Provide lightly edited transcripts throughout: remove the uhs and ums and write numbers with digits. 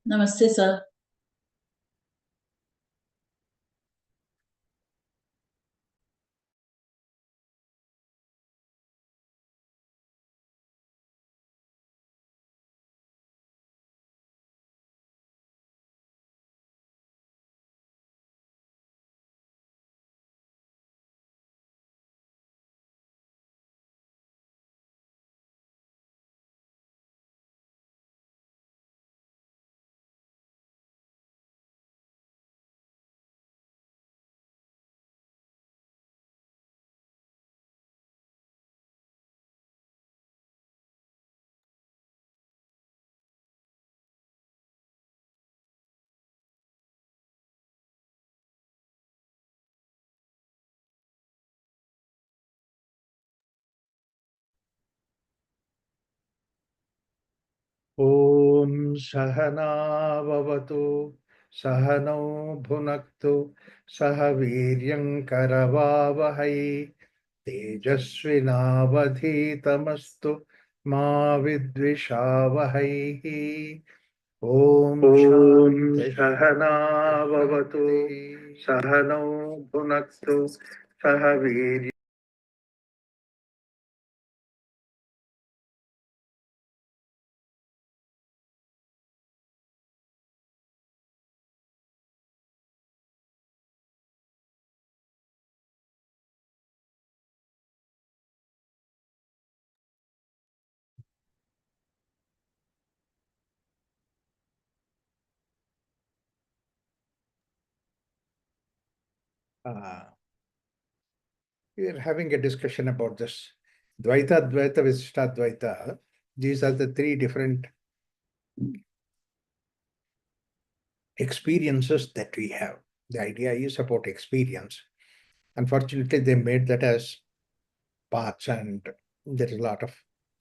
Namaste, sir. Om Sahana Vavatu Sahano Bhunaktu Sahaviryam Karavavahai Tejasvinavadhitamastu Ma Vidvishavahai. Om Shanti Sahana Vavatu Sahano Bhunaktu Sahaviryam. We are having a discussion about this Dvaita, Dvaita, Visishta Dvaita. These are the three different experiences that we have. The idea is about experience. Unfortunately, they made that as paths, and there is a lot of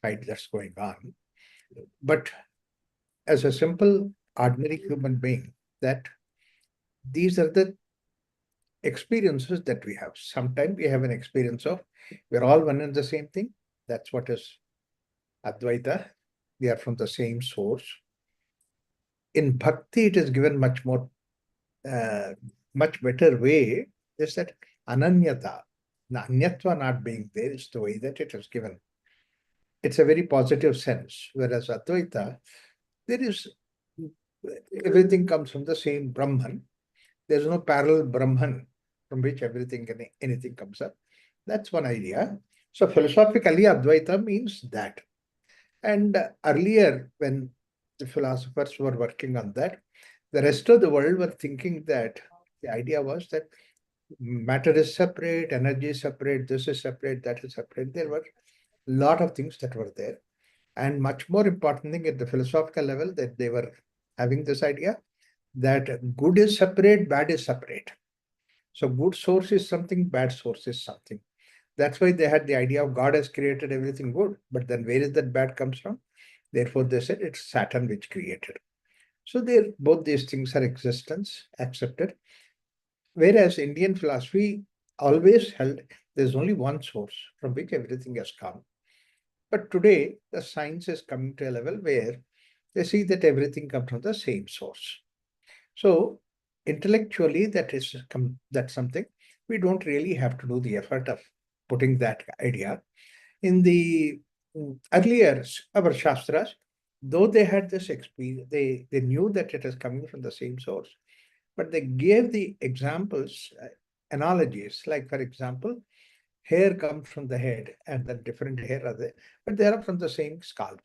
fight that's going on. But as a simple, ordinary human being, that these are the experiences that we have. Sometimes we have an experience of we're all one and the same thing. That's what is Advaita. We are from the same source. In bhakti, it is given much more, much better way. Is that ananyata, anyatva not being there is the way that it is given. It's a very positive sense. Whereas Advaita, there is everything comes from the same Brahman. There's no parallel Brahman from which anything comes up. That's one idea. So philosophically, Advaita means that. And earlier, when the philosophers were working on that, the rest of the world were thinking that the idea was that matter is separate, energy is separate, this is separate, that is separate. There were a lot of things that were there. And much more important thing at the philosophical level, that they were having this idea that good is separate, bad is separate. So good source is something, bad source is something. That's why they had the idea of God has created everything good. But then where is that bad comes from? Therefore, they said it's Saturn which created. So there, both these things are existence, accepted. Whereas Indian philosophy always held there's only one source from which everything has come. But today, the science is coming to a level where they see that everything comes from the same source. So intellectually, that's something we don't really have to do the effort of putting that idea. In the earlier our Shastras, though they had this experience, they knew that it is coming from the same source, but they gave the examples, analogies, like for example, hair comes from the head and the different hair are there, but they are from the same scalp.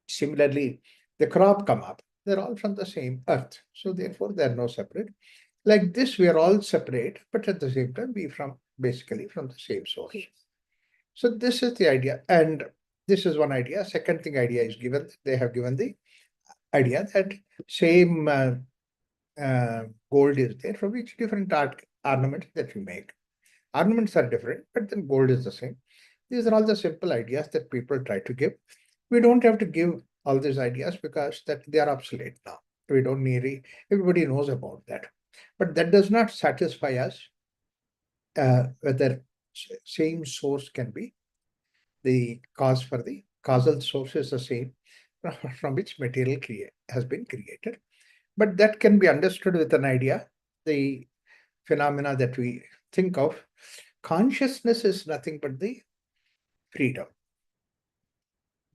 Similarly, the crop come up, they're all from the same earth. So therefore, they're no separate. Like this, we are all separate, but at the same time, we from basically from the same source. So this is the idea. And this is one idea. Second thing idea is given, they have given the idea that same gold is there from which different ornaments that we make. Ornaments are different, but then gold is the same. These are all the simple ideas that people try to give. We don't have to give all these ideas because that they are obsolete now. We don't need everybody knows about that. But that does not satisfy us whether same source can be the cause for the causal source is the same from which material has been created. But that can be understood with an idea. The phenomena that we think of, consciousness is nothing but the freedom.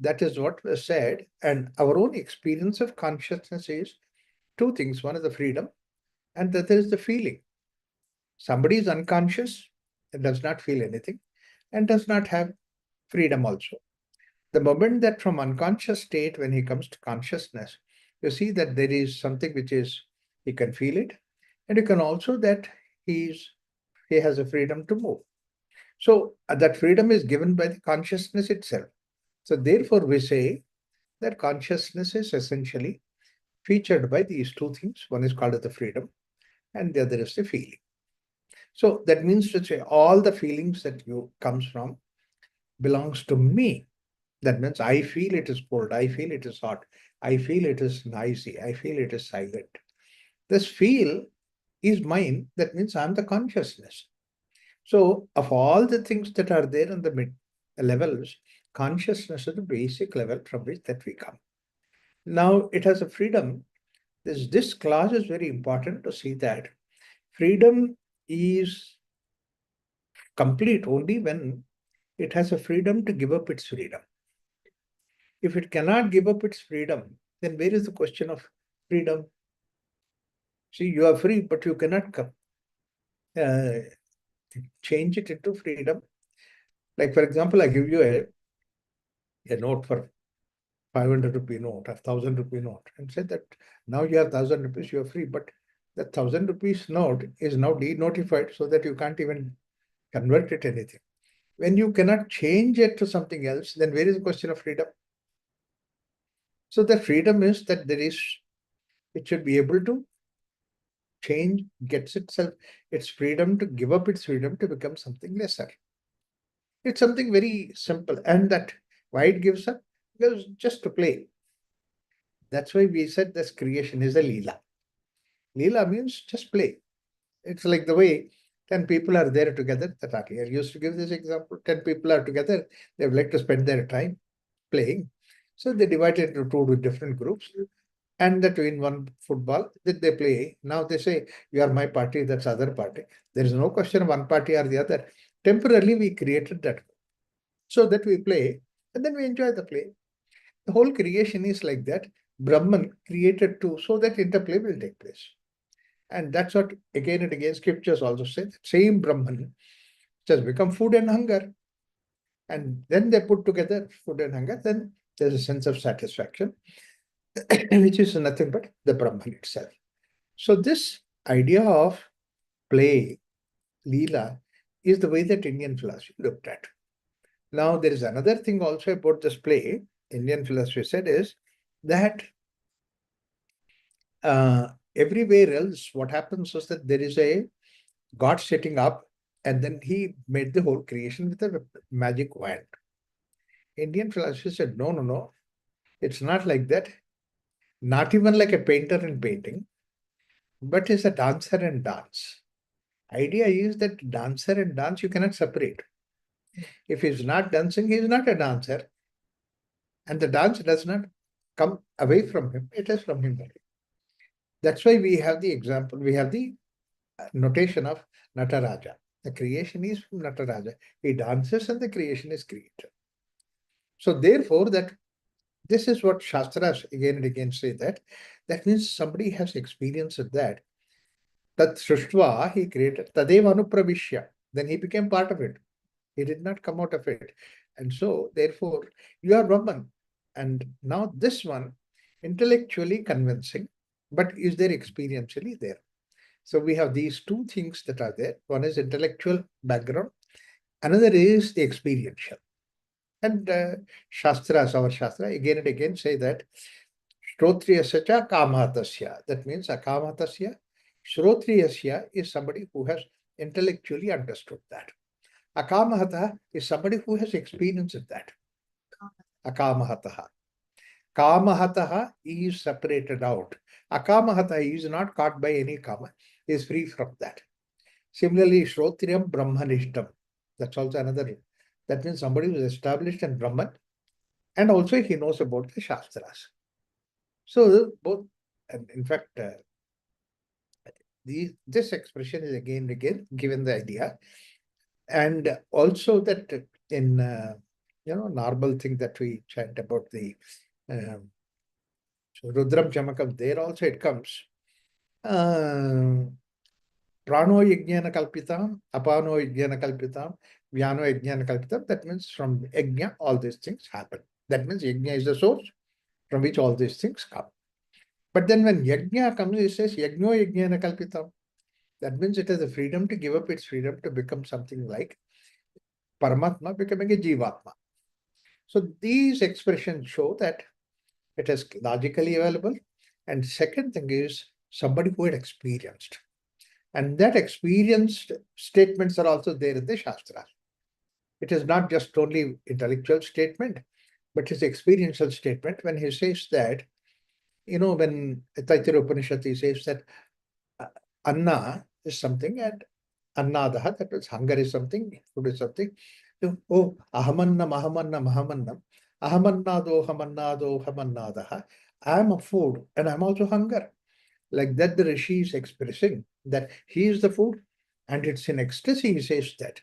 That is what was said. And our own experience of consciousness is two things. One is the freedom, and the other is the feeling. Somebody is unconscious and does not feel anything and does not have freedom also. The moment that from unconscious state, when he comes to consciousness, you see that there is something which is, he can feel it, and you can also that he has a freedom to move. So that freedom is given by the consciousness itself. So therefore we say that consciousness is essentially featured by these two things. One is called as the freedom and the other is the feeling. So that means to say all the feelings that you comes from belongs to me. That means I feel it is cold, I feel it is hot, I feel it is noisy, I feel it is silent. This feel is mine. That means I'm the consciousness. So of all the things that are there in the mid levels, consciousness is the basic level from which that we come. Now it has a freedom. This clause is very important to see that freedom is complete only when it has a freedom to give up its freedom. If it cannot give up its freedom, then where is the question of freedom? See, you are free, but you cannot change it into freedom. Like, for example, I give you a note for 500 rupee note, a 1,000 rupee note, and said that now you have 1,000 rupees, you are free, but the 1,000 rupees note is now denotified so that you can't even convert it anything. When you cannot change it to something else, then where is the question of freedom? So the freedom is that it should be able to change, gets itself its freedom to give up its freedom to become something lesser. It's something very simple. And that why it gives up? Because just to play. That's why we said this creation is a Leela. Leela means just play. It's like the way 10 people are there together. That earlier used to give this example. 10 people are together. They would like to spend their time playing. So they divided into two different groups. And that in one football that they play. Now they say, you are my party, that's other party. There is no question of one party or the other. Temporarily, we created that so that we play and then we enjoy the play. The whole creation is like that. Brahman created too, so that interplay will take place. And that's what again and again scriptures also say. Same Brahman, which has become food and hunger. And then they put together food and hunger, then there's a sense of satisfaction, which is nothing but the Brahman itself. So this idea of play, Leela, is the way that Indian philosophy looked at. Now, there is another thing also about this play, Indian philosophy said, is that everywhere else, what happens is that there is a God setting up, and then he made the whole creation with a magic wand. Indian philosophy said, no, no, no, it's not like that. Not even like a painter in painting, but is a dancer and dance. Idea is that dancer and dance you cannot separate. If he's not dancing, he is not a dancer. And the dance does not come away from him, it is from him. That's why we have the example, we have the notation of Nataraja. The creation is from Nataraja. He dances and the creation is created. So therefore, that this is what Shastras again and again say that. That means somebody has experienced that. Tat Srishtva, he created, Tadeva Anupravishya. Then he became part of it. He did not come out of it. And so, therefore, you are Brahman. And now this one, intellectually convincing, but is there experientially there? So we have these two things that are there. One is intellectual background. Another is the experiential. And Shastras, our Shastra, again and again say that Shrotriyasya cha kamatasya. That means akamatasya. Shrotriyasya is somebody who has intellectually understood that. Akamahata is somebody who has experienced that. Akamahataha. Kamahataha is separated out. Akamahata is not caught by any kama, is free from that. Similarly, Shrotriyam Brahmanishtam. That's also another. That means somebody who is established in Brahman and also he knows about the Shastras. So both, and in fact, this expression is again and again given the idea, and also that in normal thing that we chant about the um, Rudram Chamakam, there also it comes. Prano yajnana kalpitam, apano yajnana kalpitam, vyano yajnana kalpitam. That means from yajna, all these things happen. That means yajna is the source from which all these things come. But then when yajna comes, it says yajno yajnana kalpitam. That means it has the freedom to give up its freedom to become something like Paramatma, becoming a Jivatma. So these expressions show that it is logically available. And second thing is somebody who had experienced. And that experienced statements are also there in the Shastra. It is not just only intellectual statement, but his experiential statement when he says that, when Taittiriya Upanishad he says that uh, Anna is something and Annadaha, that means hunger is something, food is something. Oh, ahamannam, ahamannam, ahamannam, ahamannado, hamannado, hamannadaha. I am a food and I'm also hunger. Like that, the Rishi is expressing that he is the food, and it's in ecstasy he says that.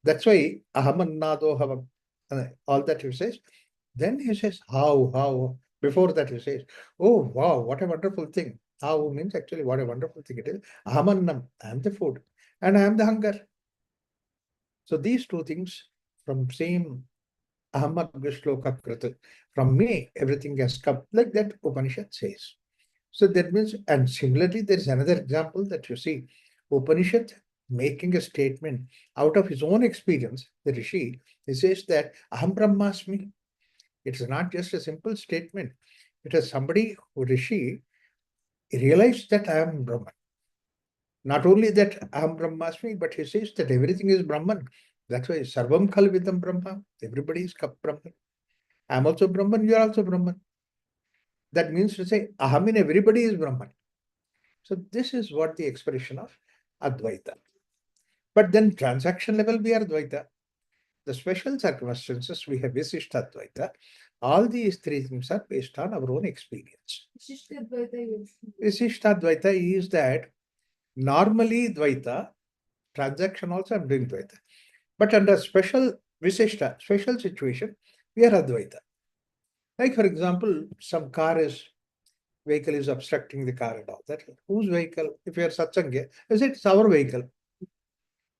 That's why ahamannado, hamam, all that he says. Then he says, how? Before that he says, oh, wow, what a wonderful thing. How means actually what a wonderful thing it is. Ahamannam, I am the food, and I am the hunger. So these two things from same Ahmad Shloka Krita, from me, everything has come. Like that Upanishad says. So that means, and similarly, there is another example that you see, Upanishad making a statement out of his own experience, the Rishi, he says that Aham Brahmasmi. It's not just a simple statement. It is somebody who Rishi realized that I am Brahman. Not only that Aham Brahmasmi, but he says that everything is Brahman. That's why Sarvam Khalvidam Brahma. Everybody is Brahman. I'm also Brahman, you are also Brahman. That means to say, Aham in everybody is Brahman. So this is what the expression of Advaita. But then transaction level, we are Advaita. The special circumstances, we have Visishta Advaita. All these three things are based on our own experience. Visishta Advaita is that normally Dvaita, transaction also I'm doing Dvaita. But under special Visishta, special situation, we are Advaita. Like for example, some vehicle is obstructing the car and all that. Whose vehicle? If you are Satsanga, I say it's our vehicle.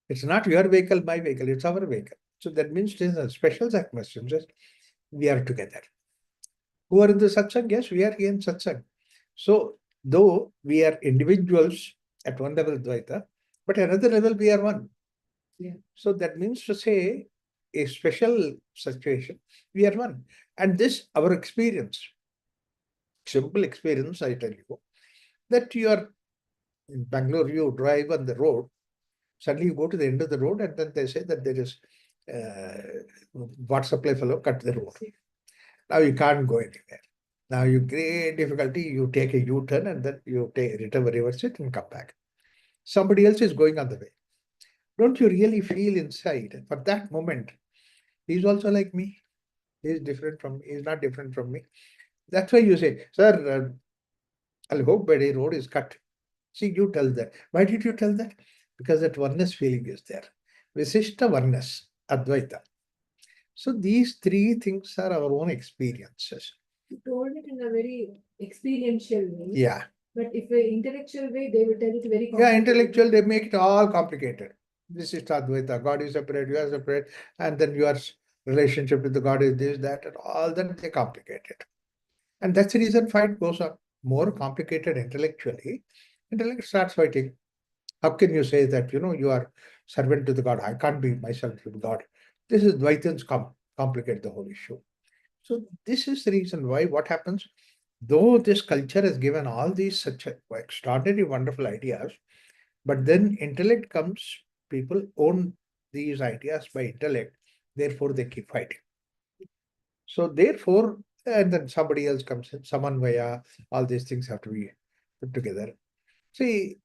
It's not your vehicle, my vehicle, it's our vehicle. So that means in a special circumstances, we are together. Who are in the satsang? Yes, we are here in satsang. So though we are individuals at one level Dvaita, but another level we are one. Yeah. So that means to say a special situation, we are one. And this our experience, simple experience, I tell you, that you are in Bangalore, you drive on the road, suddenly you go to the end of the road and then they say that there is water supply fellow cut the road. Now you can't go anywhere. Now you great difficulty, you take a U-turn and then you reverse it and come back. Somebody else is going on the way. Don't you really feel inside for that moment, he's also like me. He's different from me. He's not different from me. That's why you say, sir, I hope by road is cut. See, you tell that. Why did you tell that? Because that oneness feeling is there. Visishta oneness, Advaita. So these three things are our own experiences. You told it in a very experiential way. Yeah. But if an intellectual way, they will tell it very complicated. Yeah, intellectual, they make it all complicated. This is Advaita. God is separate, you are separate, and then your relationship with the God is this, that, and all that they complicate it. And that's the reason fight goes on. More complicated intellectually, intellect starts fighting. How can you say that, you are servant to the God? I can't be myself to God. This is Dvaitans complicate the whole issue. So this is the reason why what happens, though this culture has given all these such extraordinary, wonderful ideas, but then intellect comes, people own these ideas by intellect, therefore they keep fighting. So therefore, and then somebody else comes in, Samanvaya, all these things have to be put together. See,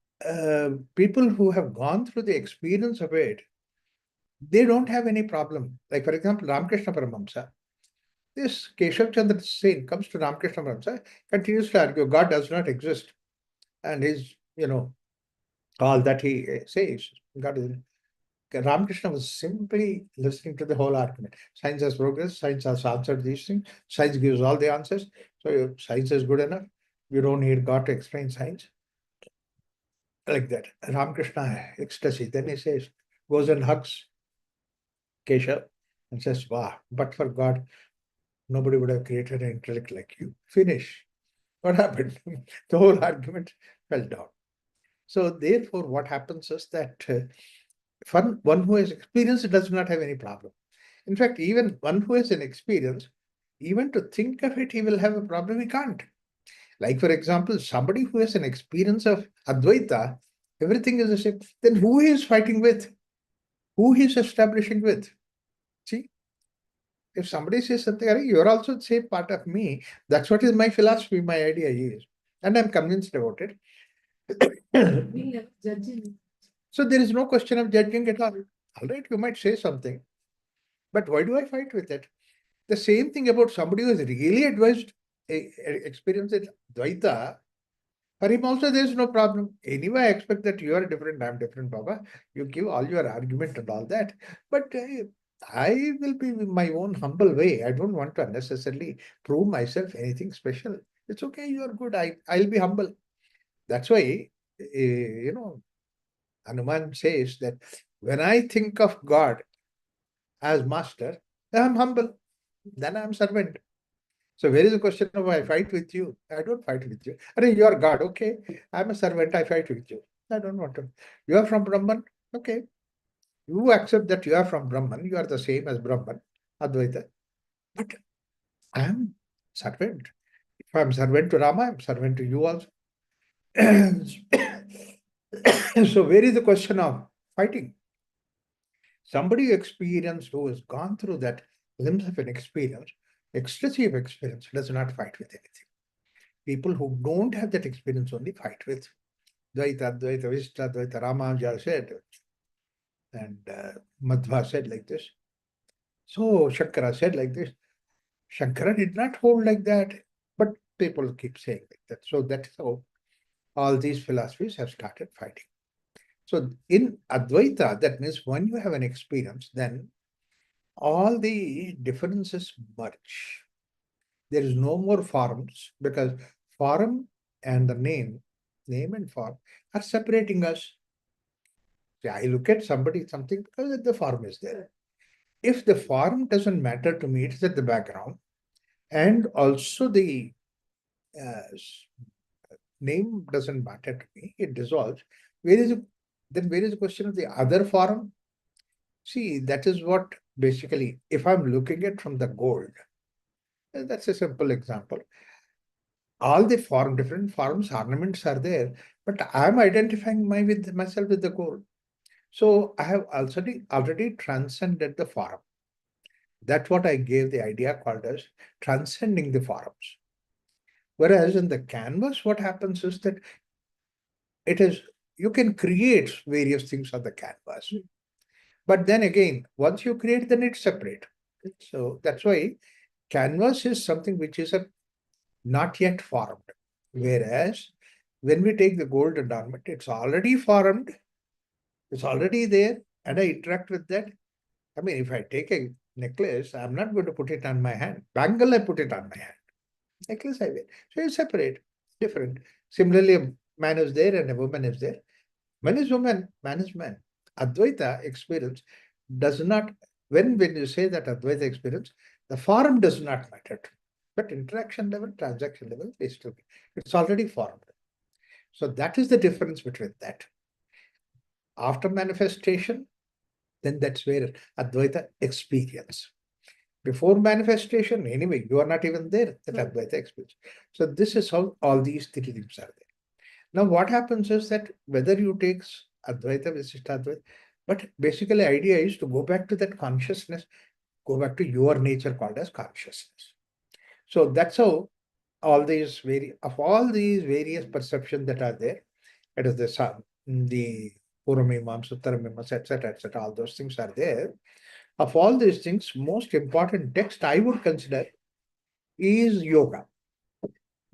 people who have gone through the experience of it, they don't have any problem. Like for example, Ramakrishna Paramahamsa, This Keshav Chandra Sen comes to Ramakrishna Paramhansa, continues to argue God does not exist. And his, all that he says, God is. Ramakrishna was simply listening to the whole argument. Science has progressed, science has answered these things, science gives all the answers. So science is good enough. You don't need God to explain science. Like that. Ramakrishna ecstasy. Then he says, goes and hugs Keshav and says, wow, but for God, nobody would have created an intellect like you. Finish. What happened? The whole argument fell down. So therefore, what happens is that one who has experience does not have any problem. In fact, even one who has an experience, even to think of it, he will have a problem. He can't. Like, for example, somebody who has an experience of Advaita, everything is the same. Then who he is fighting with? Who he is establishing with? See, if somebody says something, "Arey, you're also the same part of me." That's what is my philosophy, my idea is. And I'm convinced about it. We never judge him. So there is no question of judging at all. All right, you might say something, but why do I fight with it? The same thing about somebody who has really advised experience in Dvaita. For him also, there is no problem. Anyway, I expect that you are different, I'm different, Baba. You give all your argument and all that. But I will be in my own humble way. I don't want to unnecessarily prove myself anything special. It's okay, you are good. I'll be humble. That's why, Hanuman says that when I think of God as master, I'm humble. Then I'm servant. So where is the question of I fight with you? I don't fight with you. I mean, you are God, okay. I'm a servant, I fight with you. I don't want to. You are from Brahman, okay. You accept that you are from Brahman, you are the same as Brahman, Advaita. But I am servant. If I'm servant to Rama, I'm servant to you also. So where is the question of fighting? Somebody experienced who has gone through that glimpse of an experience, ecstasy of experience, does not fight with anything. People who don't have that experience only fight with Dvaita, Advaita, Vishta, Advaita, Ramanuja said, and Madhva said like this. So Shankara said like this. Shankara did not hold like that, but people keep saying like that. So that's how all these philosophies have started fighting. So in Advaita, that means when you have an experience, then all the differences merge. There is no more forms because form and the name and form are separating us. See, I look at somebody, something because the form is there. If the form doesn't matter to me, it's at the background, and also the uh, name doesn't matter to me, it dissolves. Where is the question of the other form? See, that is what basically, if I'm looking at from the gold, that's a simple example. All the different forms, ornaments are there, but I'm identifying with myself with the gold. So I have already transcended the form. That's what I gave the idea called as transcending the forms. Whereas in the canvas, what happens is that you can create various things on the canvas. But then again, once you create, then it's separate. So that's why canvas is something which is not yet formed. Whereas when we take the gold adornment, it's already formed, it's already there, and I interact with that. I mean, if I take a necklace, I'm not going to put it on my hand. Bangle, I put it on my hand. Necklace, I wear. So it's separate, different. Similarly, a man is there and a woman is there. Man is woman, man is man. Advaita experience does not, when you say that Advaita experience, the form does not matter. But interaction level, transaction level, it's already formed. So that is the difference between that. After manifestation, then that's where Advaita experience. Before manifestation, anyway, you are not even there, that Advaita experience. So this is how all these three things are there. Now, what happens is that whether you take Advaita, Visishta Advaita, but basically idea is to go back to that consciousness, go back to your nature called as consciousness. So that's how all these various perceptions that are there, it is the sun, the Puramimams, Uttaramimams, etc., all those things are there. Of all these things, most important text I would consider is yoga.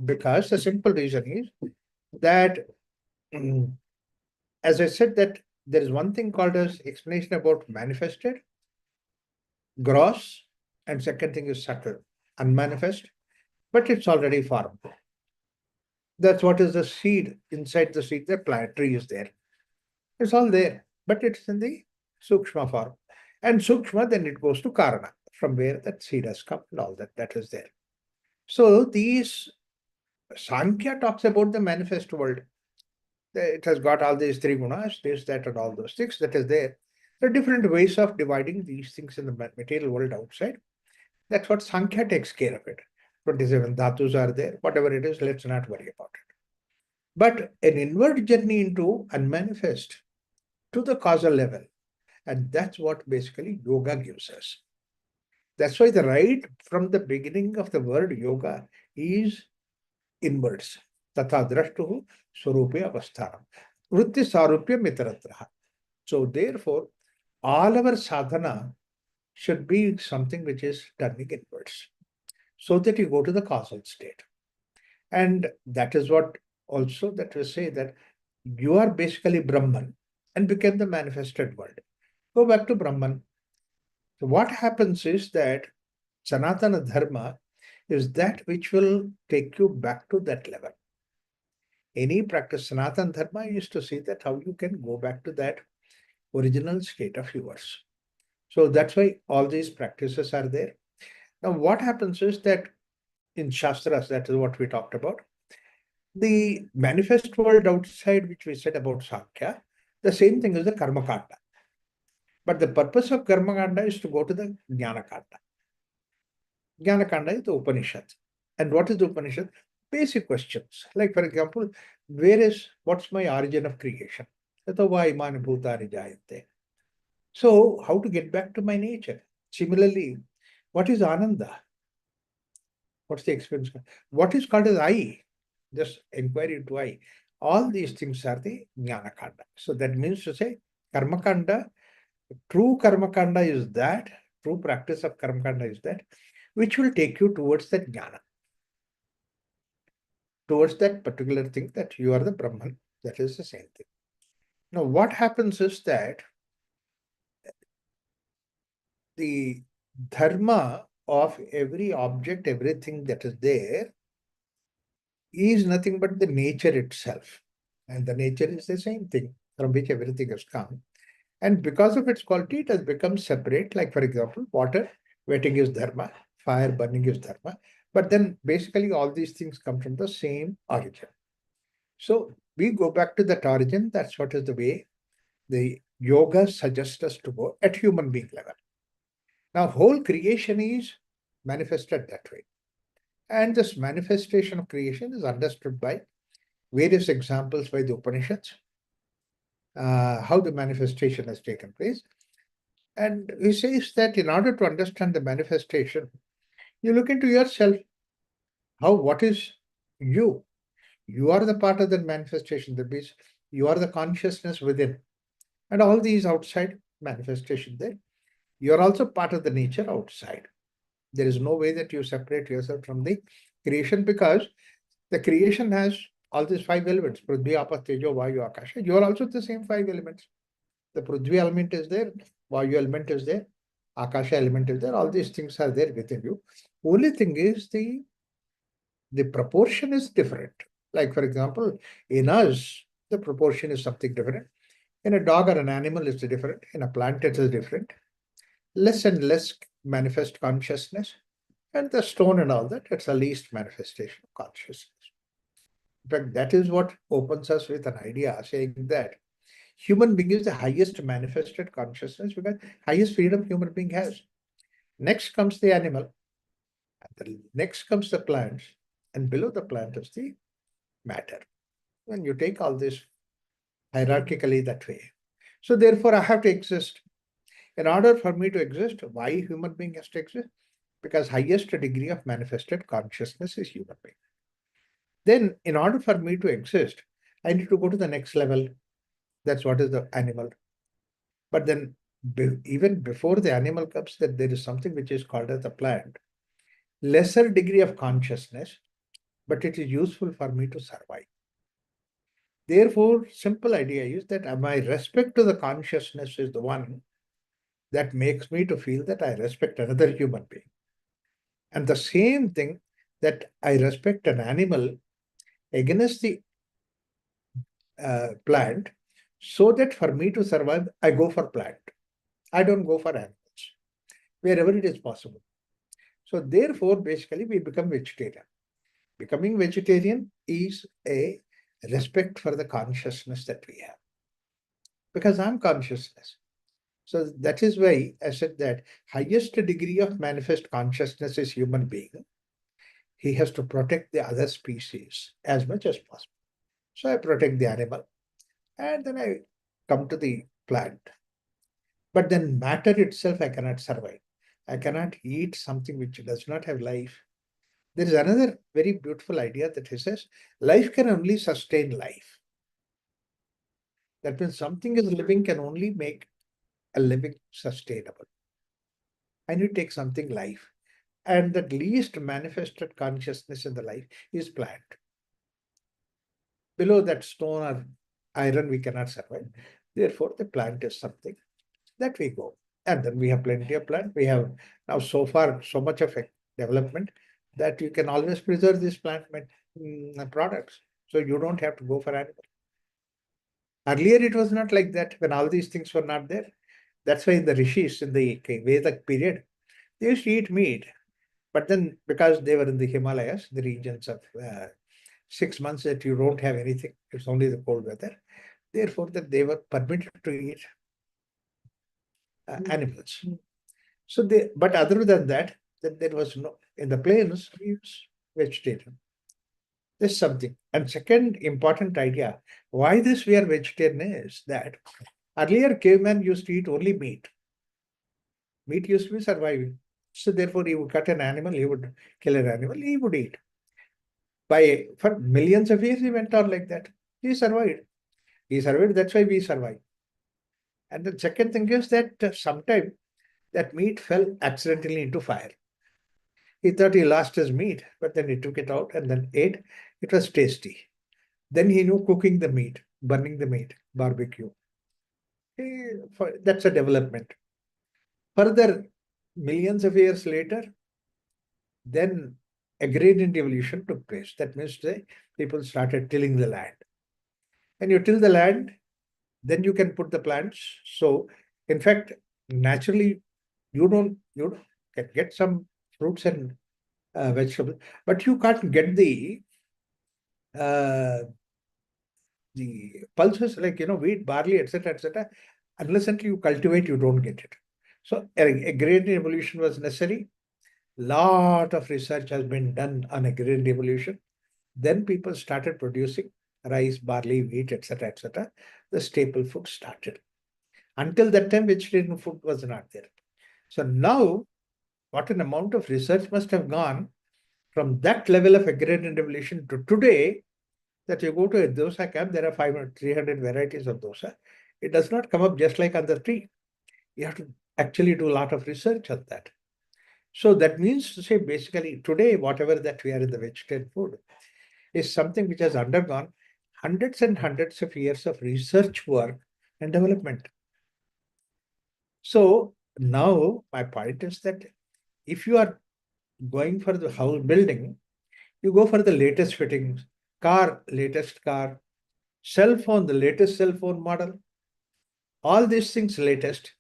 Because the simple reason is that, as I said, that there is one thing called as explanation about manifested, gross, and second thing is subtle, unmanifest, but it's already formed. That's what is the seed. Inside the seed, the plant tree is there. It's all there, but it's in the Sukshma form. And Sukshma, then it goes to Karana, from where that seed has come and all that is there. So these Sankhya talks about the manifest world. It has got all these three gunas, this, that, and all those things that is there. There are different ways of dividing these things in the material world outside. That's what Sankhya takes care of it. 27 dhatus are there, whatever it is, let's not worry about it. But an inward journey into unmanifest to the causal level, and that's what basically yoga gives us. That's why the right from the beginning of the word yoga is inwards. Tatha drashtuhu swarupya avasthanam. Vritti sarupya mitratraha. So therefore, all our sadhana should be something which is turning inwards, so that you go to the causal state. And that is what also that we say that you are basically Brahman and became the manifested world. Go back to Brahman. So what happens is that Sanatana Dharma is that which will take you back to that level. Any practice, Sanatana Dharma is to see that how you can go back to that original state of yours. So that's why all these practices are there. Now, what happens is that in Shastras, that is what we talked about, the manifest world outside, which we said about Sankhya, the same thing is the Karma Kanda. But the purpose of Karma Kanda is to go to the Jnana Kanda. Jnana Kanda is the Upanishad. And what is the Upanishad? Basic questions. Like, for example, what's my origin of creation? So, how to get back to my nature? Similarly, what is Ananda? What's the experience? What is called as I? Just inquiry into I. All these things are the Jnana Kanda. So that means to say, Karma Kanda, true Karma Kanda is that, true practice of Karma Kanda is that, which will take you towards that Jnana, towards that particular thing that you are the Brahman. That is the same thing. Now, what happens is that the dharma of every object, everything that is there, is nothing but the nature itself. And the nature is the same thing from which everything has come. And because of its quality, it has become separate. Like, for example, water wetting is dharma, fire burning is dharma. But then basically all these things come from the same origin. So we go back to that origin. That's what is the way the yoga suggests us to go at human being level. Now, whole creation is manifested that way. And this manifestation of creation is understood by various examples by the Upanishads, how the manifestation has taken place. And he says that in order to understand the manifestation, you look into yourself. What is you? You are the part of the manifestation. That means you are the consciousness within. And all these outside manifestation there, you are also part of the nature outside. There is no way that you separate yourself from the creation, because the creation has all these five elements: Prithvi, Apa, Tejo, Vayu, Akasha. You are also the same five elements. The Prithvi element is there, Vayu element is there, Akasha element is there. All these things are there within you. Only thing is the proportion is different. Like, for example, in us, the proportion is something different. In a dog or an animal, it's different. In a plant, it is different. Less and less manifest consciousness. And the stone and all that, it's the least manifestation of consciousness. In fact, that is what opens us with an idea saying that human being is the highest manifested consciousness, because highest freedom human being has. Next comes the animal, and the next comes the plants, and below the plant is the matter. When you take all this hierarchically that way. So therefore, I have to exist. In order for me to exist, why human being has to exist? Because highest degree of manifested consciousness is human being. Then, in order for me to exist, I need to go to the next level. That's what is the animal. But then, even before the animal comes, that there is something which is called as the plant. lesser degree of consciousness, but it is useful for me to survive. Therefore, simple idea is that my respect to the consciousness is the one that makes me to feel that I respect another human being. And the same thing that I respect an animal against the plant, so that for me to survive, I go for plant. I don't go for animals, wherever it is possible. So therefore, basically, we become vegetarian. Becoming vegetarian is a respect for the consciousness that we have. Because I'm consciousness. So that is why I said that highest degree of manifest consciousness is human being. He has to protect the other species as much as possible. So I protect the animal and then I come to the plant. But then matter itself, I cannot survive. I cannot eat something which does not have life. There is another very beautiful idea that he says, life can only sustain life. That means something is living can only make a living sustainable. And you take something life. And the least manifested consciousness in the life is plant. Below that stone or iron, we cannot survive. Therefore, the plant is something that we go. And then we have plenty of plant. We have now so far so much of a development that you can always preserve these plant products. So you don't have to go for animal. Earlier, it was not like that when all these things were not there. That's why the rishis in the Vedic period, they used to eat meat. But then because they were in the Himalayas, the regions of 6 months that you don't have anything, it's only the cold weather. Therefore, that they were permitted to eat animals. So they, but other than that, then there was no, in the plains, we use vegetarian. This is something. And second important idea, why this we are vegetarian is that earlier caveman used to eat only meat. Meat used to be surviving. So therefore he would cut an animal, he would kill an animal, he would eat. For millions of years he went on like that. He survived. He survived, that's why we survive. And the second thing is that sometime that meat fell accidentally into fire. He thought he lost his meat, but then he took it out and then ate. It was tasty. Then he knew cooking the meat, burning the meat, barbecue. That's a development. Further, millions of years later, then agrarian revolution took place. That means the people started tilling the land. When you till the land, then you can put the plants. So, in fact, naturally, you can get some fruits and vegetables, but you can't get uh, the pulses like wheat, barley, etc., unless until you cultivate, you don't get it. So, agrarian revolution was necessary. Lot of research has been done on agrarian revolution. Then people started producing rice, barley, wheat, etc. The staple food started. Until that time, vegetarian food was not there. So now, what an amount of research must have gone from that level of agrarian revolution to today, that you go to a dosa camp, there are 500, 300 varieties of dosa. It does not come up just like on the tree. You have to actually do a lot of research on that. So that means to say, basically, today, whatever that we are in the vegetarian food is something which has undergone hundreds and hundreds of years of research work and development. So now my point is that if you are going for the house building, you go for the latest fittings, latest car, cell phone, the latest cell phone model, all these things latest.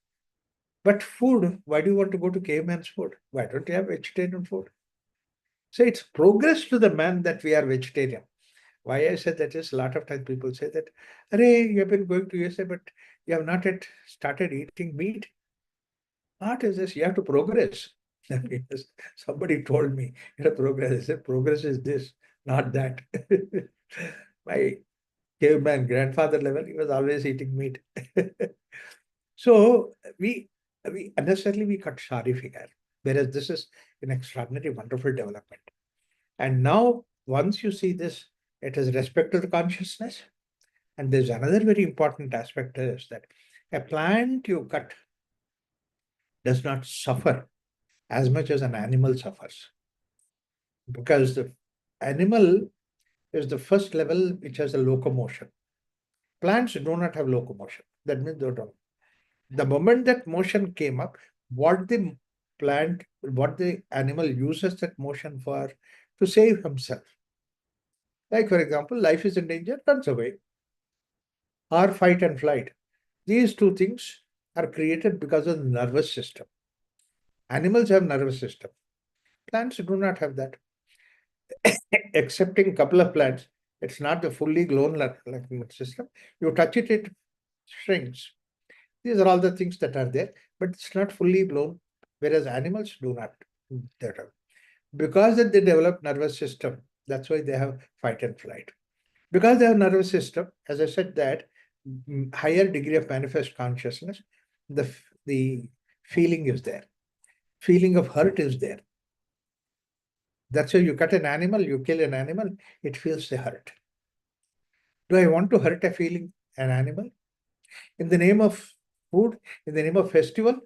But food, why do you want to go to caveman's food? Why don't you have vegetarian food? So it's progress to the man that we are vegetarian. Why I said that is a lot of times people say that, Arey, you have been going to USA, but you have not yet started eating meat. What is this? You have to progress. Somebody told me, you have progress. I said, progress is this, not that. My caveman grandfather level, he was always eating meat. So we unnecessarily we cut sorry figure, whereas this is an extraordinary, wonderful development. And now, once you see this, it is respect to the consciousness. And there's another very important aspect is that a plant you cut does not suffer as much as an animal suffers. because the animal is the first level which has a locomotion. Plants do not have locomotion. That means they don't. The moment that motion came up, what the animal uses that motion for to save himself. Like, for example, life is in danger, runs away, or fight and flight. These two things are created because of the nervous system. Animals have nervous system. Plants do not have that. Excepting a couple of plants, it's not the fully grown system. You touch it, it shrinks. These are all the things that are there, but it's not fully blown, whereas animals do not. That are. Because that they develop nervous system, that's why they have fight and flight. Because they have nervous system, as I said, that higher degree of manifest consciousness, the feeling is there. Feeling of hurt is there. That's why you cut an animal, you kill an animal, it feels the hurt. Do I want to hurt an animal? In the name of food, in the name of festival?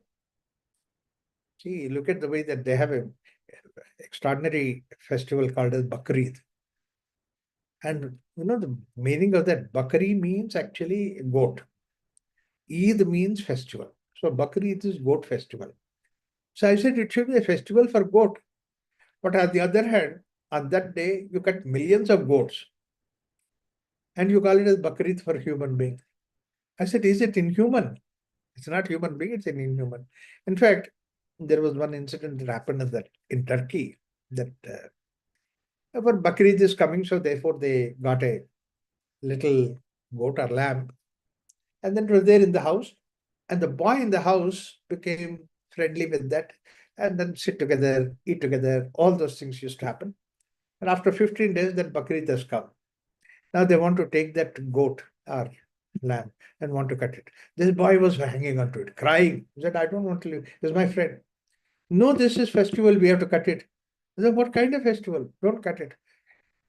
See, look at the way that they have an extraordinary festival called as Bakrid. And the meaning of that Bakri means actually goat. Eid means festival. So Bakrid is goat festival. So I said it should be a festival for goat. But on the other hand, on that day, you cut millions of goats and you call it as Bakrid for human being. I said, is it inhuman? It's not human being, it's an inhuman. In fact, there was one incident that happened in Turkey that but Bakrid is coming, so therefore they got a little goat or lamb, and then it was there in the house, and the boy in the house became friendly with that, and then sit together, eat together, all those things used to happen. And after 15 days, that Bakrid has come. Now they want to take that goat or lamb and want to cut it. This boy was hanging onto it, crying. He said, I don't want to leave. This is my friend. No, this is festival, we have to cut it. I said, what kind of festival? Don't cut it.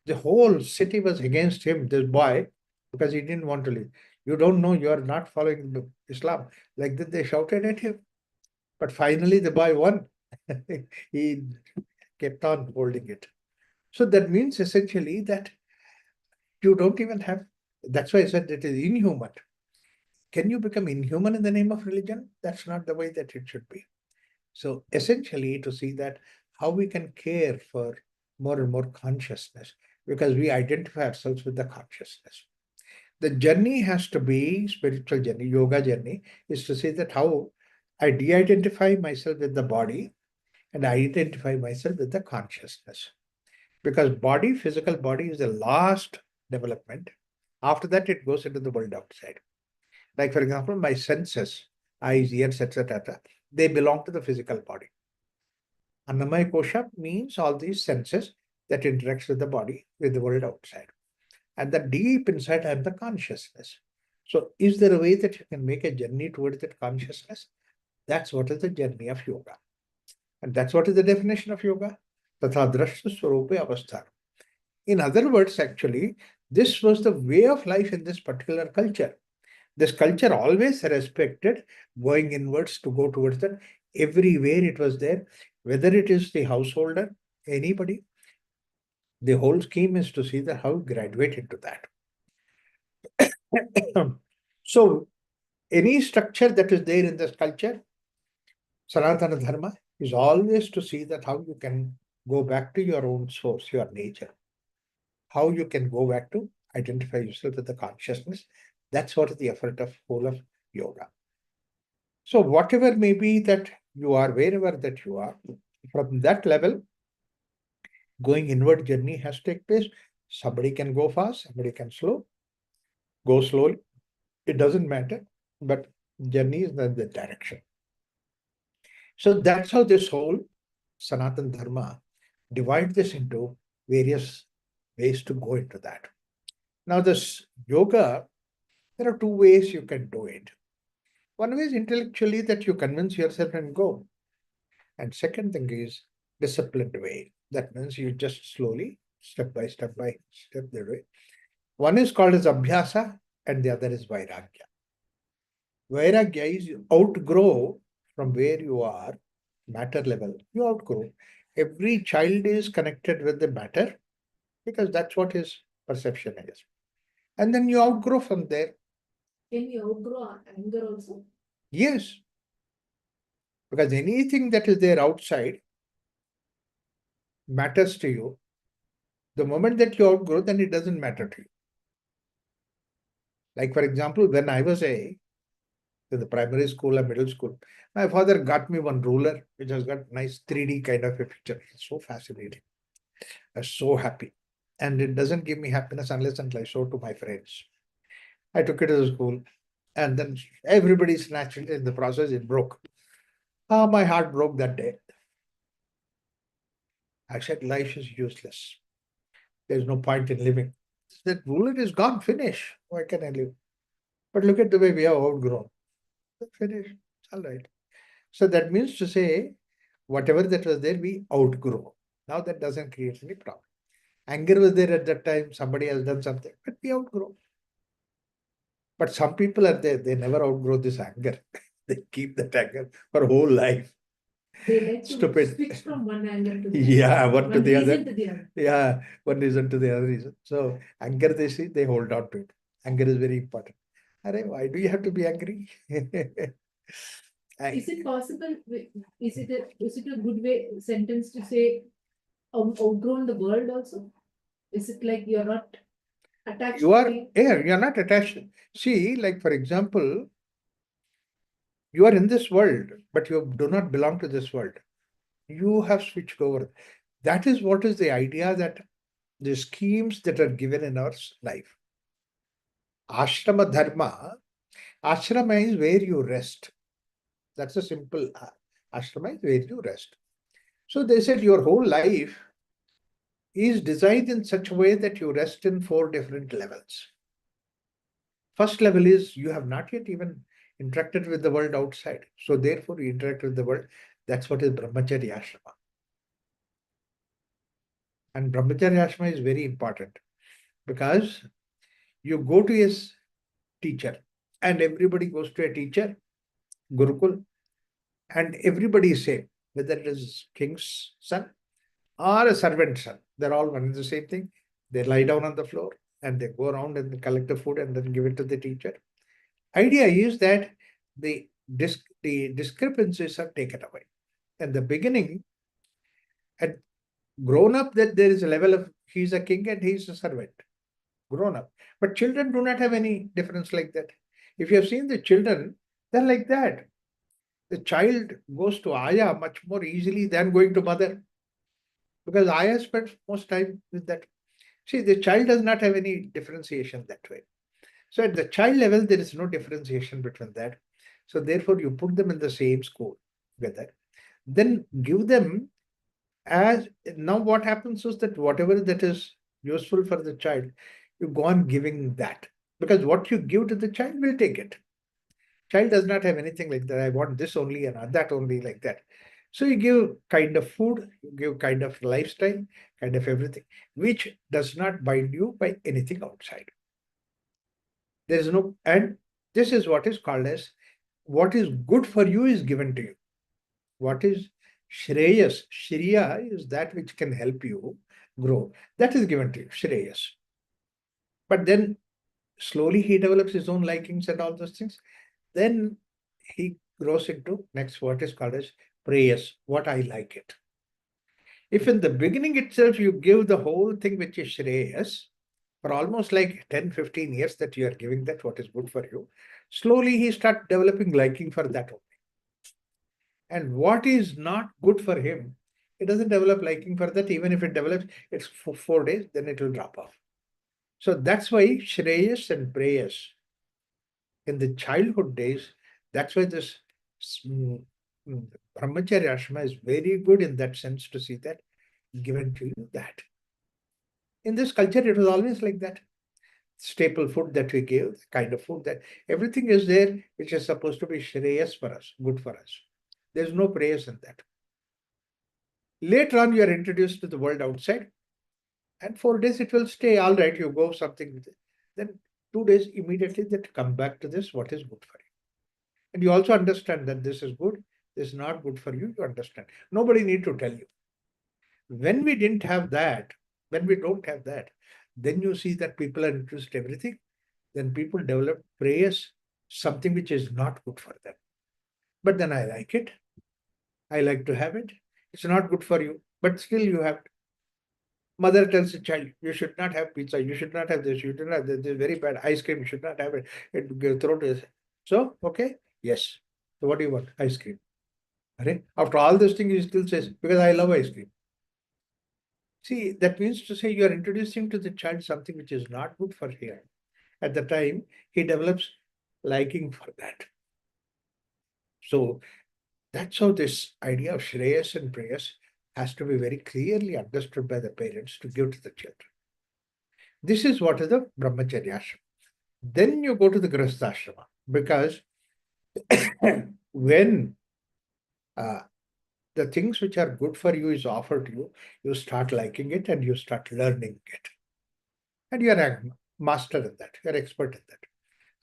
The whole city was against him, this boy, because he didn't want to leave. You don't know, you are not following Islam. Like that, they shouted at him. But finally, the boy won. He kept on holding it. So that means essentially that you don't even have, that's why I said it is inhuman. Can you become inhuman in the name of religion? That's not the way that it should be. So essentially, to see that how we can care for more and more consciousness, because we identify ourselves with the consciousness. The journey has to be spiritual journey, yoga journey, is to say that how I de-identify myself with the body and I identify myself with the consciousness. Because physical body is the last development. After that, it goes into the world outside. Like, for example, my senses, eyes, ears, etc., they belong to the physical body. Annamaya kosha means all these senses that interacts with the body, with the world outside. And the deep inside, I am the consciousness. So, is there a way that you can make a journey towards that consciousness? That's what is the journey of yoga. And that's what is the definition of yoga. Tatha drashta swarupe avastha. In other words, actually, this was the way of life in this particular culture. This culture always respected going inwards to go towards that. Everywhere it was there, whether it is the householder, anybody, the whole scheme is to see that how you graduate into that. So, any structure that is there in this culture, Sanatana Dharma, is always to see that how you can go back to your own source, your nature. How you can go back to identify yourself with the consciousness. That's what is the effort of whole of yoga. So whatever may be that you are, wherever that you are, from that level, going inward journey has to take place. Somebody can go fast, somebody can go slowly. It doesn't matter, but journey is in the direction. So that's how this whole Sanatana Dharma divide this into various ways to go into that. Now this yoga, there are two ways you can do it. One way is intellectually that you convince yourself and go. And second thing is disciplined way. That means you just slowly, step by step the way. One is called as abhyasa and the other is vairagya. Vairagya is you outgrow from where you are, matter level, you outgrow. Every child is connected with the matter because that's what his perception is. And then you outgrow from there. Can we outgrow anger also? Yes. Because anything that is there outside matters to you. The moment that you outgrow, then it doesn't matter to you. Like, for example, when I was in the primary school or middle school, my father got me one ruler which has got nice 3D kind of a picture. It's so fascinating. I was so happy. And it doesn't give me happiness unless until I show to my friends. I took it to the school, and then everybody snatched it. In the process, it broke. Ah, my heart broke that day. I said, life is useless. There's no point in living. That ruler is gone, finish. Why can I live? But look at the way we have outgrown. Finish. It's all right. So that means to say, whatever that was there, we outgrow. Now that doesn't create any problem. Anger was there at that time, somebody has done something, but we outgrow. But some people are there, they never outgrow this anger. They keep that anger for whole life. They like to Stupid. switch from one anger to the Yeah, other. one to One the reason other. to the other. Yeah, one reason to the other reason. So anger they see, they hold on to it. Anger is very important. Arey, why do you have to be angry? Is it possible? Is it a good way sentence to say outgrown the world also? Is it like you're not attached You to are it? here, you are not attached. See, like for example, you are in this world, but you do not belong to this world. You have switched over. That is what is the idea that the schemes that are given in our life. Ashrama dharma, ashrama is where you rest. That's a simple ashrama is where you rest. So they said your whole life is designed in such a way that you rest in 4 different levels. First level is you have not yet even interacted with the world outside. So therefore you interact with the world. That's what is brahmacharya ashrama. And brahmacharya ashrama is very important because you go to a teacher and everybody goes to a teacher, Gurukul, and everybody is same, whether it is king's son or a servant's son. They're all one and the same thing. They lie down on the floor and they go around and collect the food and then give it to the teacher. Idea is that the discrepancies are taken away. In the beginning, at grown up, that there is a level of he's a king and he's a servant. Grown up. But children do not have any difference like that. If you have seen the children, they're like that. The child goes to Aya much more easily than going to mother because Aya spends most time with that. See, the child does not have any differentiation that way. So at the child level, there is no differentiation between that. So therefore, you put them in the same school together. Then give them as now what happens is that whatever that is useful for the child, you go on giving that. Because what you give to the child will take it. Child does not have anything like that. I want this only and that only like that. So you give kind of food, you give kind of lifestyle, kind of everything, which does not bind you by anything outside. There is no, and this is what is called as what is good for you is given to you. What is Shreyas? Shriya is that which can help you grow. That is given to you, Shreyas. But then slowly he develops his own likings and all those things. Then he grows into next what is called as prayers, what I like it. If in the beginning itself you give the whole thing which is Shreyas, for almost like 10, 15 years that you are giving that what is good for you, slowly he start developing liking for that only. And what is not good for him, he doesn't develop liking for that. Even if it develops, it's for 4 days, then it will drop off. So that's why Shreyas and prayers in the childhood days, that's why this mm, brahmacharya ashrama is very good in that sense to see that given to you that. In this culture, it was always like that. Staple food that we give, the kind of food that everything is there, which is supposed to be shreyas for us, good for us. There's no praise in that. Later on, you are introduced to the world outside, and 4 days it will stay. All right, you go something with it. Then 2 days immediately that come back to this, what is good for you. And you also understand that this is good, this is not good for you, you understand. Nobody need to tell you. When we didn't have that, when we don't have that, then you see that people are interested in everything. Then people develop prayers, something which is not good for them. But then I like it. I like to have it. It's not good for you, but still you have it. Mother tells the child, you should not have pizza, you should not have this, you should not have this, this is very bad. Ice cream, you should not have it. Throat is. So, okay, yes. So what do you want? Ice cream. After all those things, he still says, because I love ice cream. See, that means to say you are introducing to the child something which is not good for him. At the time, he develops liking for that. So that's how this idea of Shreyas and Prayas has to be very clearly understood by the parents to give to the children. This is what is the Brahmacharya ashram. Then you go to the Grihastha because when the things which are good for you is offered to you, you start liking it and you start learning it. And you are a master in that, you are expert in that.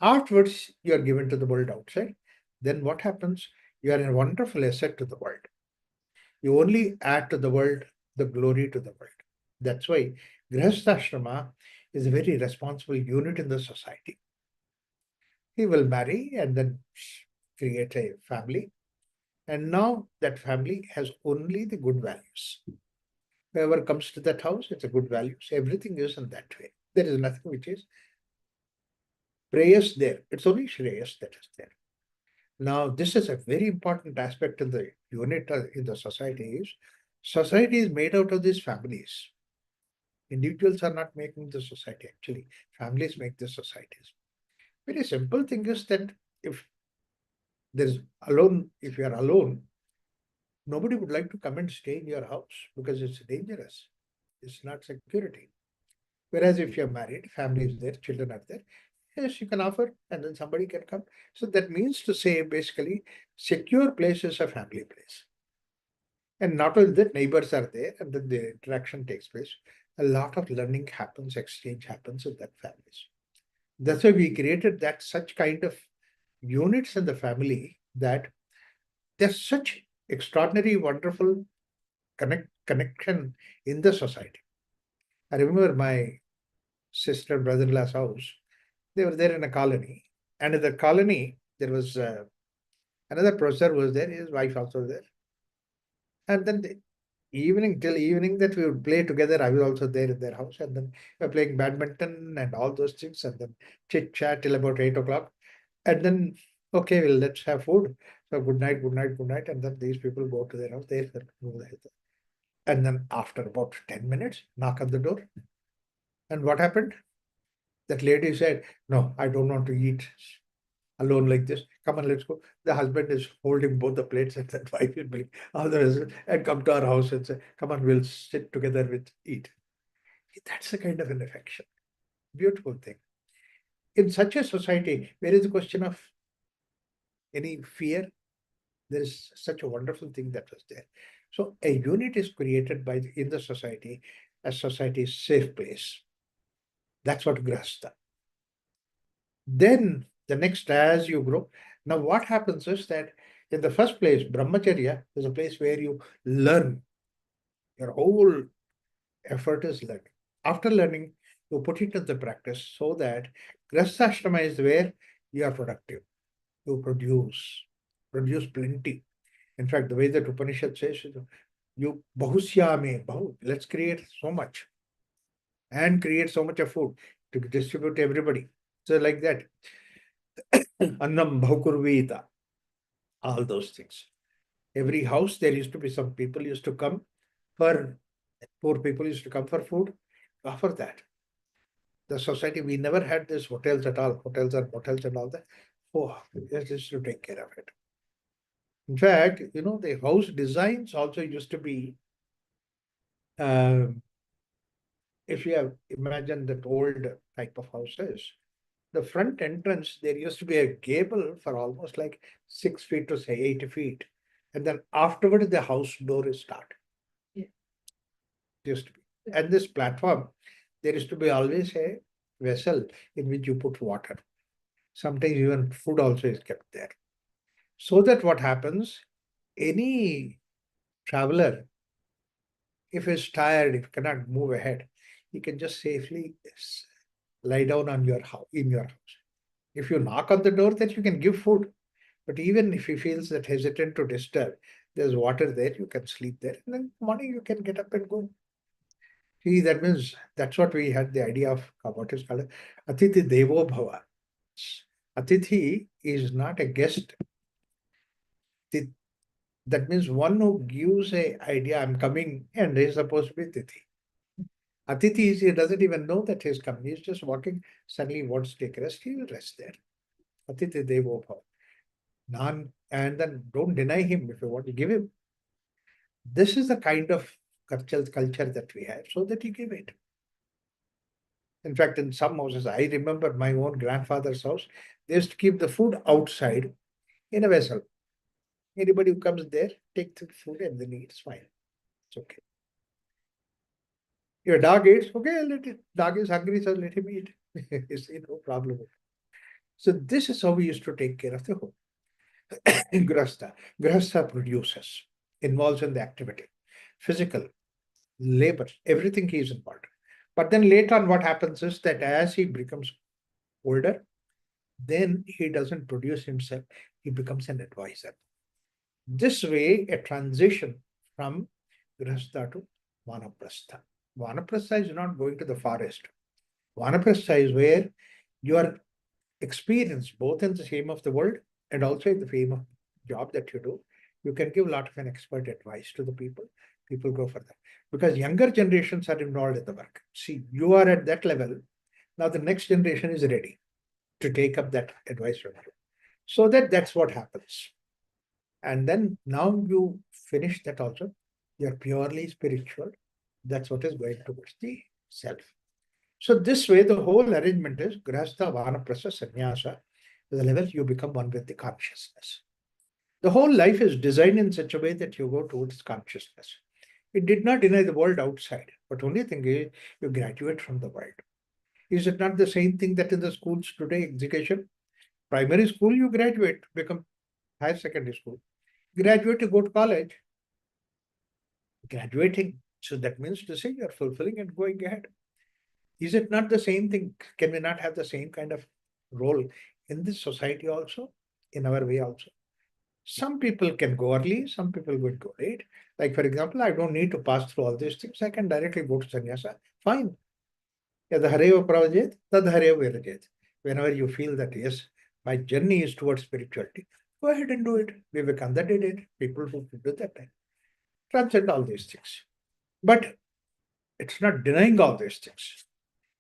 Afterwards, you are given to the world outside. Then what happens? You are a wonderful asset to the world. You only add to the world the glory to the world. That's why Grihastha is a very responsible unit in the society. He will marry and then create a family. And now that family has only the good values. Whoever comes to that house, it's a good values. Everything is in that way. There is nothing which is prayers there. It's only Shreyas that is there. Now, this is a very important aspect in the unit in the society is society is made out of these families. Individuals are not making the society, actually. Families make the societies. Very simple thing is that if there's alone, if you are alone, nobody would like to come and stay in your house because it's dangerous. It's not security. Whereas if you're married, family is there, children are there, yes, you can offer and then somebody can come. So that means to say basically secure place is a family place. And not only that, neighbors are there and then the interaction takes place. A lot of learning happens, exchange happens in that families. That's why we created that such kind of units in the family that there's such extraordinary, wonderful connection in the society. I remember my sister brother-in-law's house. They were there in a colony, and in the colony there was another professor was there. His wife also there, and then evening till evening that we would play together. I was also there in their house, and then we were playing badminton and all those things, and then chit chat till about 8 o'clock, and then okay, well let's have food. So good night, good night, good night, and then these people go to their house. They go there. And then after about 10 minutes, knock on the door, and what happened? That lady said, "No, I don't want to eat alone like this. Come on, let's go." The husband is holding both the plates, and that wife will bring all the rest and come to our house and say, "Come on, we'll sit together with eat." That's the kind of an affection. Beautiful thing. In such a society, where is the question of any fear? There is such a wonderful thing that was there. So a unit is created by in the society, a society's safe place. That's what Grahastha. Then the next, as you grow, now what happens is that in the first place, Brahmacharya is a place where you learn. Your whole effort is learning. After learning, you put it into practice so that Grihastha is where you are productive. You produce plenty. In fact, the way that Upanishad says, you bahusyame, bahu, let's create so much and create so much of food to distribute to everybody. So like that, annam bhakurvita, all those things. Every house, there used to be some people used to come for, poor people used to come for food, offer that. The society, we never had this hotels at all, hotels and motels and all that. Oh, yes, used to take care of it. In fact, the house designs also used to be, um, if you have imagined that old type of houses, the front entrance, there used to be a gable for almost like 6 feet to say 8 feet. And then afterward, the house door is start. Yeah. Used to be. And this platform, there used to be always a vessel in which you put water. Sometimes even food also is kept there. So that what happens, any traveler if he's tired, if he cannot move ahead, he can just safely lie down on your house, in your house. If you knock on the door, then you can give food. But even if he feels that hesitant to disturb, there's water there, you can sleep there. And then morning you can get up and go. See, that means that's what we had the idea of what is called Atithi Devo Bhava. Atithi is not a guest. That means one who gives a idea, I'm coming, and he's supposed to be Tithi. Atithi is, he doesn't even know that he's coming. He's just walking, suddenly wants to take rest, he will rest there. Atithi Devo Bhava. And then don't deny him if you want to give him. This is the kind of culture that we have, so that you give it. In fact, in some houses, I remember my own grandfather's house, they used to keep the food outside in a vessel. Anybody who comes there, take the food and then eat, it's fine. It's okay. Your dog eats, okay, let it. Dog is hungry, so let him eat. You see, no problem. So this is how we used to take care of the home. Grahastha. Grahastha produces, involves in the activity, physical, labor, everything he is involved. But then later on, what happens is that as he becomes older, then he doesn't produce himself, he becomes an advisor. This way, a transition from Grahastha to Vanaprastha. Vanaprastha is not going to the forest. Vanaprastha is where you are experienced both in the fame of the world and also in the fame of job that you do. You can give a lot of an expert advice to the people. People go for that. Because younger generations are involved in the work. See, you are at that level. Now the next generation is ready to take up that advice from you. So that's what happens. And then now you finish that also. You're purely spiritual. That's what is going towards the self. So this way, the whole arrangement is Grahastha, Vanaprastha, Sannyasa. To the level you become one with the consciousness. The whole life is designed in such a way that you go towards consciousness. It did not deny the world outside, but only thing is you graduate from the world. Is it not the same thing that in the schools today, education? Primary school, you graduate, become higher secondary school. Graduate, you go to college. Graduating. So that means to say you're fulfilling and going ahead. Is it not the same thing? Can we not have the same kind of role in this society also, in our way also? Some people can go early, some people will go late. Like, for example, I don't need to pass through all these things. I can directly go to sannyasa. Fine. Yadhareva pravajet, tadhareva virajet. Whenever you feel that, yes, my journey is towards spirituality, go ahead and do it. Vivekananda did it. People who do that time. Transcend all these things. But it's not denying all these things.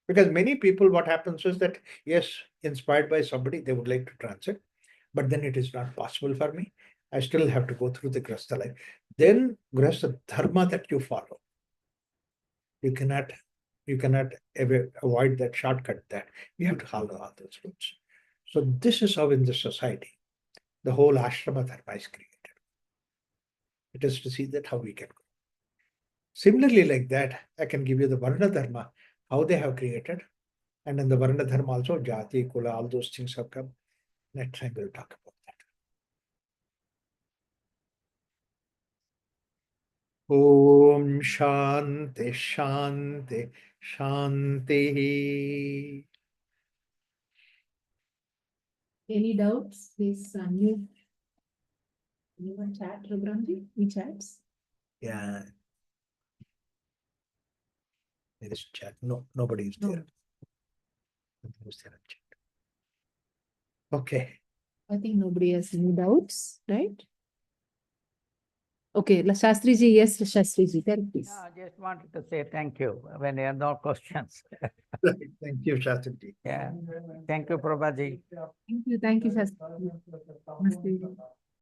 Because many people, what happens is that, yes, inspired by somebody, they would like to transcend, but then it is not possible for me. I still have to go through the Grahastha life. Then Grahastha Dharma that you follow, you cannot ever avoid that shortcut that you have to follow all those rules. So this is how in the society, the whole ashrama dharma is created. It is to see that how we can go. Similarly, like that, I can give you the Varna Dharma, how they have created. And in the Varna Dharma also, Jati, Kula, all those things have come. Next time we'll talk about that. Om Shanti Shanti Shanti. Any doubts? Please unmute. Anyone chat, Raghuramji? We chats? Yeah. There is chat. No, nobody is there. Who's there in chat? Okay. I think nobody has any doubts, right? Okay, Shastriji, yes, Shastriji, tell please. I just wanted to say thank you when there are no questions. Thank you, Shastriji. Yeah. Thank you, Prabhaji. Thank you, Shastriji. Namaste.